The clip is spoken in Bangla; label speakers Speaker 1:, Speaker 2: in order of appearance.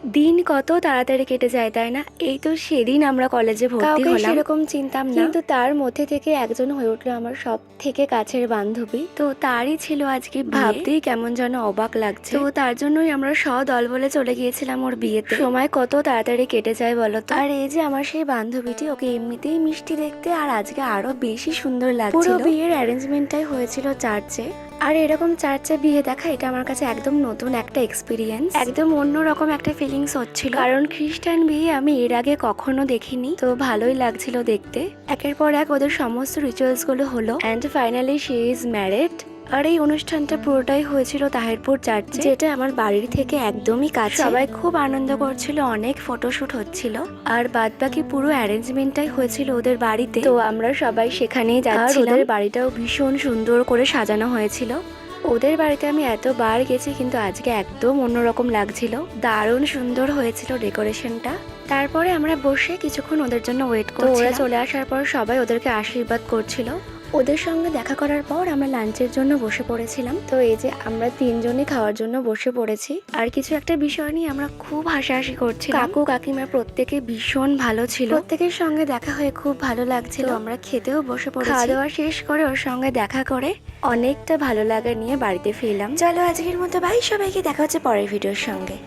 Speaker 1: দিন কত তাড়াতাড়ি কেটে যায় তাই না? এই তো সেদিন আমরা কলেজে ভর্তি হলাম। সেরকম চিনতাম না, কিন্তু তার মধ্যে থেকে একজন হয়ে উঠলো আমার সব থেকে কাছের বান্ধবী। তো তারই ছিল আজকে বিয়ে। ভাবতেই কেমন যেন অবাক লাগছে। তো তার জন্যই আমরা দল বলে চলে গিয়েছিলাম ওর বিয়েতে। সময় কত তাড়াতাড়ি কেটে যায় বলো তো। আর এই যে আমার সেই বান্ধবীটি, ওকে এমনিতেই মিষ্টি দেখতে, আর আজকে আরো বেশি সুন্দর লাগছিল। পুরো বিয়ের অ্যারেঞ্জমেন্টটাই হয়েছিল চার্চে। আর এরকম চার্চে বিয়ে দেখা এটা আমার কাছে একদম নতুন একটা এক্সপিরিয়েন্স, একদম অন্যরকম একটা ফিলিংস হচ্ছিল। কারণ খ্রিস্টান বিয়ে আমি এর আগে কখনো দেখিনি, তো ভালোই লাগছিল দেখতে। একের পর এক ওদের সমস্ত রিচুয়ালস গুলো হলো, and finally she is married. আর এই অনুষ্ঠানটা পুরোটাই হয়েছিল তাহিরপুর চার্চে, যেটা আমার বাড়ির থেকে একদমই কাছে। সবাই খুব আনন্দ করছিল, অনেক ফটোশুট হচ্ছিল, আর বাদবাকি পুরো অ্যারেঞ্জমেন্টটাই হয়েছিল ওদের বাড়িতে। তো আমরা সবাই সেখানেই যাচ্ছিলাম। ওদের বাড়িটাও ভীষণ সুন্দর করে সাজানো হয়েছিল। ওদের বাড়িতে আমি এতবার গেছি, কিন্তু আজকে একদম অন্যরকম লাগছিল। দারুণ সুন্দর হয়েছিল ডেকোরেশনটা। তারপরে আমরা বসে কিছুক্ষণ ওদের জন্য ওয়েট করছিলাম। ওরা চলে আসার পর সবাই ওদেরকে আশীর্বাদ করছিল। ওদের সঙ্গে দেখা করার পর আমরা লাঞ্চের জন্য বসে পড়েছিলাম। তো এই যে আমরা তিনজনই খাওয়ার জন্য বসে পড়েছি। আর কিছু একটা বিষয় নিয়ে আমরা খুব হাসাহাসি করছি। কাকু কাকিমা প্রত্যেকে ভীষণ ভালো ছিল, প্রত্যেকের সঙ্গে দেখা হয়ে খুব ভালো লাগছিল। আমরা খেতেও বসে পড়েছি। খাওয়া দাওয়া শেষ করে ওর সঙ্গে দেখা করে অনেকটা ভালো লাগা নিয়ে বাড়িতে ফিরলাম। চলো আজকের মতো বাই, সবাইকে দেখা হচ্ছে পরের ভিডিওর সঙ্গে।